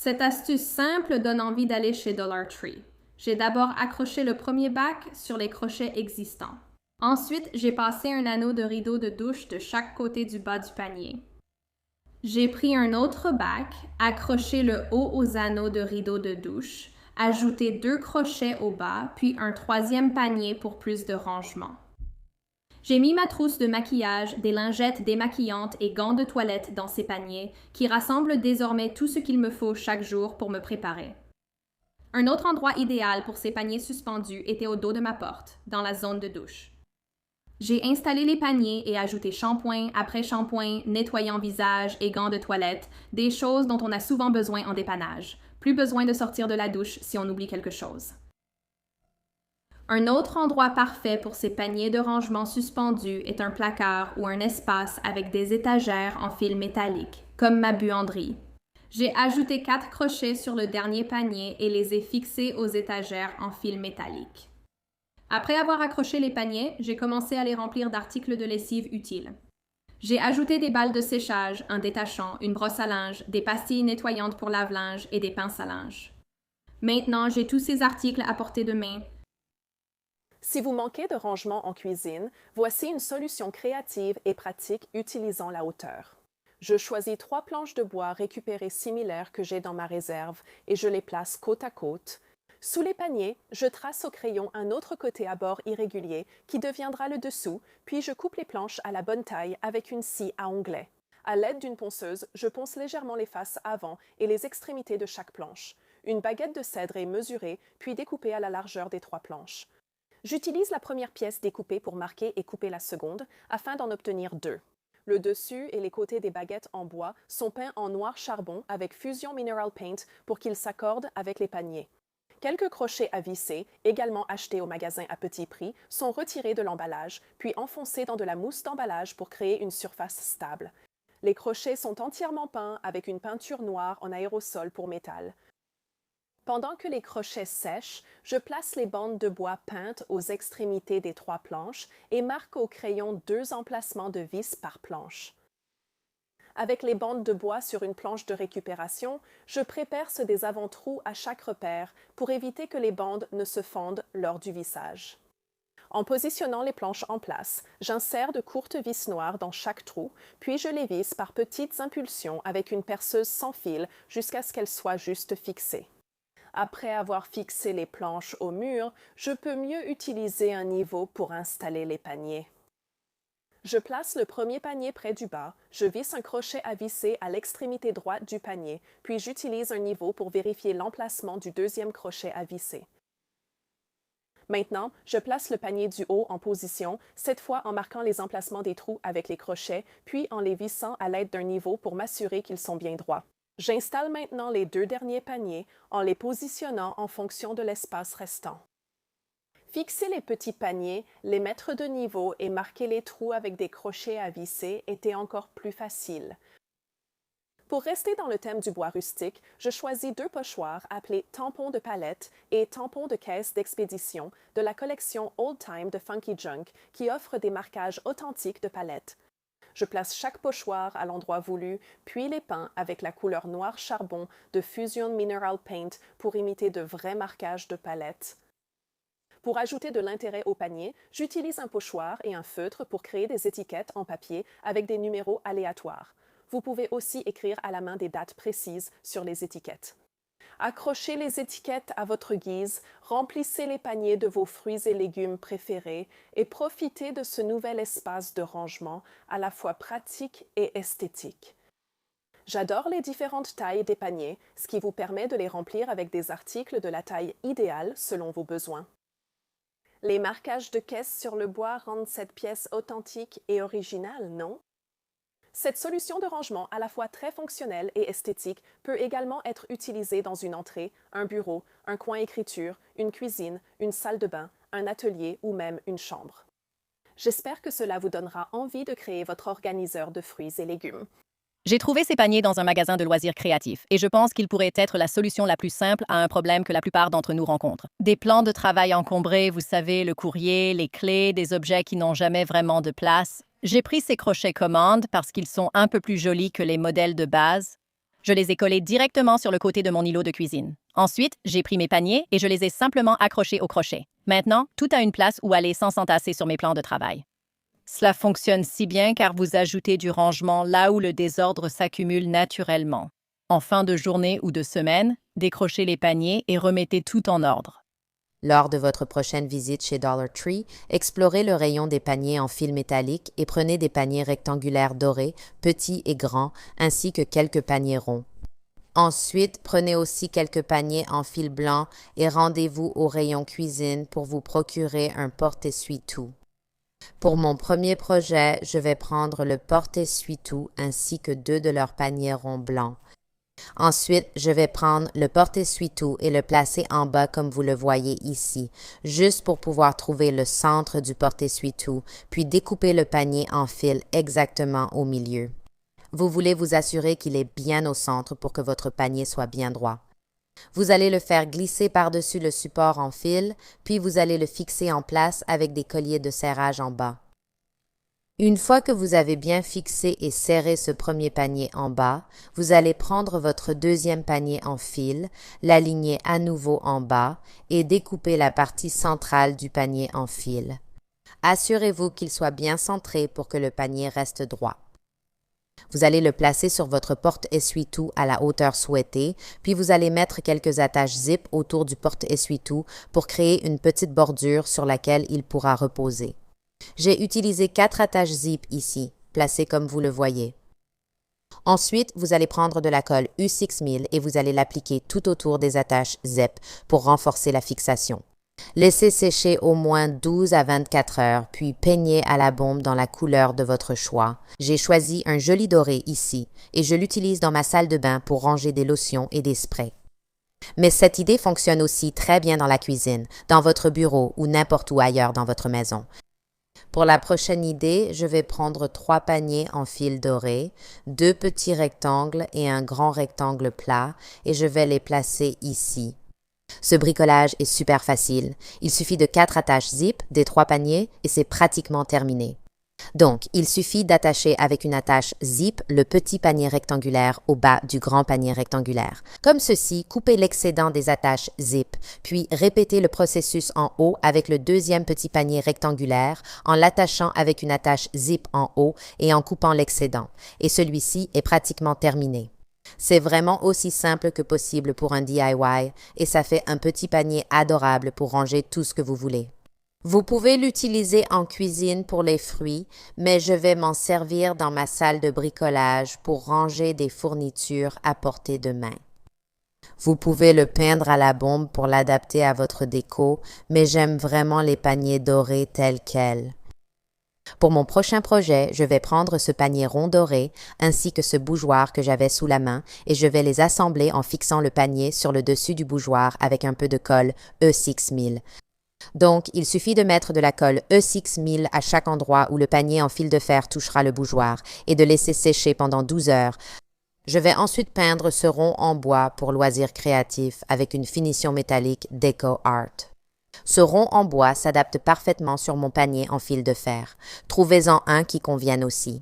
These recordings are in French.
Cette astuce simple donne envie d'aller chez Dollar Tree. J'ai d'abord accroché le premier bac sur les crochets existants. Ensuite, j'ai passé un anneau de rideau de douche de chaque côté du bas du panier. J'ai pris un autre bac, accroché le haut aux anneaux de rideau de douche, ajouté 2 crochets au bas, puis un troisième panier pour plus de rangement. J'ai mis ma trousse de maquillage, des lingettes démaquillantes et gants de toilette dans ces paniers, qui rassemblent désormais tout ce qu'il me faut chaque jour pour me préparer. Un autre endroit idéal pour ces paniers suspendus était au dos de ma porte, dans la zone de douche. J'ai installé les paniers et ajouté shampoing après shampoing, nettoyant visage et gants de toilette, des choses dont on a souvent besoin en dépannage. Plus besoin de sortir de la douche si on oublie quelque chose. Un autre endroit parfait pour ces paniers de rangement suspendus est un placard ou un espace avec des étagères en fil métallique, comme ma buanderie. J'ai ajouté 4 crochets sur le dernier panier et les ai fixés aux étagères en fil métallique. Après avoir accroché les paniers, j'ai commencé à les remplir d'articles de lessive utiles. J'ai ajouté des balles de séchage, un détachant, une brosse à linge, des pastilles nettoyantes pour lave-linge et des pinces à linge. Maintenant, j'ai tous ces articles à portée de main. Si vous manquez de rangement en cuisine, voici une solution créative et pratique utilisant la hauteur. Je choisis 3 planches de bois récupérées similaires que j'ai dans ma réserve et je les place côte à côte. Sous les paniers, je trace au crayon un autre côté à bord irrégulier qui deviendra le dessous, puis je coupe les planches à la bonne taille avec une scie à onglet. À l'aide d'une ponceuse, je ponce légèrement les faces avant et les extrémités de chaque planche. Une baguette de cèdre est mesurée, puis découpée à la largeur des 3 planches. J'utilise la première pièce découpée pour marquer et couper la seconde, afin d'en obtenir 2. Le dessus et les côtés des baguettes en bois sont peints en noir charbon avec Fusion Mineral Paint pour qu'ils s'accordent avec les paniers. Quelques crochets à visser, également achetés au magasin à petit prix, sont retirés de l'emballage, puis enfoncés dans de la mousse d'emballage pour créer une surface stable. Les crochets sont entièrement peints avec une peinture noire en aérosol pour métal. Pendant que les crochets sèchent, je place les bandes de bois peintes aux extrémités des 3 planches et marque au crayon 2 emplacements de vis par planche. Avec les bandes de bois sur une planche de récupération, je préperce des avant-trous à chaque repère pour éviter que les bandes ne se fendent lors du vissage. En positionnant les planches en place, j'insère de courtes vis noires dans chaque trou, puis je les visse par petites impulsions avec une perceuse sans fil jusqu'à ce qu'elles soient juste fixées. Après avoir fixé les planches au mur, je peux mieux utiliser un niveau pour installer les paniers. Je place le premier panier près du bas, je visse un crochet à visser à l'extrémité droite du panier, puis j'utilise un niveau pour vérifier l'emplacement du deuxième crochet à visser. Maintenant, je place le panier du haut en position, cette fois en marquant les emplacements des trous avec les crochets, puis en les vissant à l'aide d'un niveau pour m'assurer qu'ils sont bien droits. J'installe maintenant les 2 derniers paniers en les positionnant en fonction de l'espace restant. Fixer les petits paniers, les mettre de niveau et marquer les trous avec des crochets à visser était encore plus facile. Pour rester dans le thème du bois rustique, je choisis 2 pochoirs appelés tampons de palette et tampons de caisse d'expédition de la collection Old Time de Funky Junk qui offre des marquages authentiques de palette. Je place chaque pochoir à l'endroit voulu, puis les peins avec la couleur noir charbon de Fusion Mineral Paint pour imiter de vrais marquages de palette. Pour ajouter de l'intérêt au panier, j'utilise un pochoir et un feutre pour créer des étiquettes en papier avec des numéros aléatoires. Vous pouvez aussi écrire à la main des dates précises sur les étiquettes. Accrochez les étiquettes à votre guise, remplissez les paniers de vos fruits et légumes préférés et profitez de ce nouvel espace de rangement à la fois pratique et esthétique. J'adore les différentes tailles des paniers, ce qui vous permet de les remplir avec des articles de la taille idéale selon vos besoins. Les marquages de caisse sur le bois rendent cette pièce authentique et originale, non? Cette solution de rangement à la fois très fonctionnelle et esthétique peut également être utilisée dans une entrée, un bureau, un coin écriture, une cuisine, une salle de bain, un atelier ou même une chambre. J'espère que cela vous donnera envie de créer votre organiseur de fruits et légumes. J'ai trouvé ces paniers dans un magasin de loisirs créatifs et je pense qu'ils pourraient être la solution la plus simple à un problème que la plupart d'entre nous rencontrent. Des plans de travail encombrés, vous savez, le courrier, les clés, des objets qui n'ont jamais vraiment de place. J'ai pris ces crochets commande parce qu'ils sont un peu plus jolis que les modèles de base. Je les ai collés directement sur le côté de mon îlot de cuisine. Ensuite, j'ai pris mes paniers et je les ai simplement accrochés au crochet. Maintenant, tout a une place où aller sans s'entasser sur mes plans de travail. Cela fonctionne si bien car vous ajoutez du rangement là où le désordre s'accumule naturellement. En fin de journée ou de semaine, décrochez les paniers et remettez tout en ordre. Lors de votre prochaine visite chez Dollar Tree, explorez le rayon des paniers en fil métallique et prenez des paniers rectangulaires dorés, petits et grands, ainsi que quelques paniers ronds. Ensuite, prenez aussi quelques paniers en fil blanc et rendez-vous au rayon cuisine pour vous procurer un porte-essuie-tout. Pour mon premier projet, je vais prendre le porte-essuie-tout ainsi que 2 de leurs paniers ronds blancs. Ensuite, je vais prendre le porte-essuie-tout et le placer en bas comme vous le voyez ici, juste pour pouvoir trouver le centre du porte-essuie-tout, puis découper le panier en fil exactement au milieu. Vous voulez vous assurer qu'il est bien au centre pour que votre panier soit bien droit. Vous allez le faire glisser par-dessus le support en fil, puis vous allez le fixer en place avec des colliers de serrage en bas. Une fois que vous avez bien fixé et serré ce premier panier en bas, vous allez prendre votre deuxième panier en fil, l'aligner à nouveau en bas et découper la partie centrale du panier en fil. Assurez-vous qu'il soit bien centré pour que le panier reste droit. Vous allez le placer sur votre porte-essuie-tout à la hauteur souhaitée, puis vous allez mettre quelques attaches zip autour du porte-essuie-tout pour créer une petite bordure sur laquelle il pourra reposer. J'ai utilisé 4 attaches zip ici, placées comme vous le voyez. Ensuite, vous allez prendre de la colle U6000 et vous allez l'appliquer tout autour des attaches zip pour renforcer la fixation. Laissez sécher au moins 12 à 24 heures, puis peignez à la bombe dans la couleur de votre choix. J'ai choisi un joli doré ici et je l'utilise dans ma salle de bain pour ranger des lotions et des sprays. Mais cette idée fonctionne aussi très bien dans la cuisine, dans votre bureau ou n'importe où ailleurs dans votre maison. Pour la prochaine idée, je vais prendre 3 paniers en fil doré, 2 petits rectangles et un grand rectangle plat et je vais les placer ici. Ce bricolage est super facile. Il suffit de 4 attaches zip des 3 paniers et c'est pratiquement terminé. Donc, il suffit d'attacher avec une attache zip le petit panier rectangulaire au bas du grand panier rectangulaire. Comme ceci, coupez l'excédent des attaches zip, puis répétez le processus en haut avec le deuxième petit panier rectangulaire en l'attachant avec une attache zip en haut et en coupant l'excédent. Et celui-ci est pratiquement terminé. C'est vraiment aussi simple que possible pour un DIY et ça fait un petit panier adorable pour ranger tout ce que vous voulez. Vous pouvez l'utiliser en cuisine pour les fruits, mais je vais m'en servir dans ma salle de bricolage pour ranger des fournitures à portée de main. Vous pouvez le peindre à la bombe pour l'adapter à votre déco, mais j'aime vraiment les paniers dorés tels quels. Pour mon prochain projet, je vais prendre ce panier rond doré ainsi que ce bougeoir que j'avais sous la main et je vais les assembler en fixant le panier sur le dessus du bougeoir avec un peu de colle E6000. Donc, il suffit de mettre de la colle E6000 à chaque endroit où le panier en fil de fer touchera le bougeoir et de laisser sécher pendant 12 heures. Je vais ensuite peindre ce rond en bois pour loisirs créatifs avec une finition métallique Deco Art. Ce rond en bois s'adapte parfaitement sur mon panier en fil de fer. Trouvez-en un qui convienne aussi.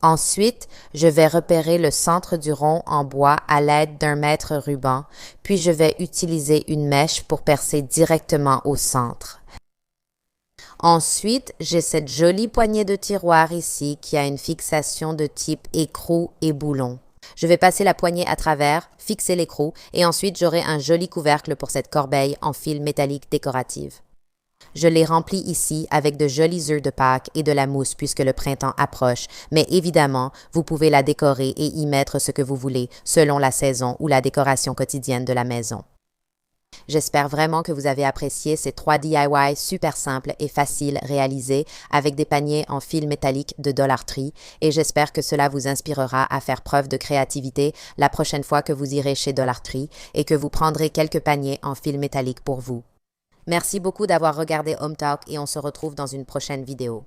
Ensuite, je vais repérer le centre du rond en bois à l'aide d'un mètre ruban, puis je vais utiliser une mèche pour percer directement au centre. Ensuite, j'ai cette jolie poignée de tiroir ici qui a une fixation de type écrou et boulon. Je vais passer la poignée à travers, fixer l'écrou et ensuite j'aurai un joli couvercle pour cette corbeille en fil métallique décorative. Je les remplis ici avec de jolis œufs de Pâques et de la mousse puisque le printemps approche, mais évidemment, vous pouvez la décorer et y mettre ce que vous voulez selon la saison ou la décoration quotidienne de la maison. J'espère vraiment que vous avez apprécié ces 3 DIY super simples et faciles réalisés avec des paniers en fil métallique de Dollar Tree et j'espère que cela vous inspirera à faire preuve de créativité la prochaine fois que vous irez chez Dollar Tree et que vous prendrez quelques paniers en fil métallique pour vous. Merci beaucoup d'avoir regardé Home Talk et on se retrouve dans une prochaine vidéo.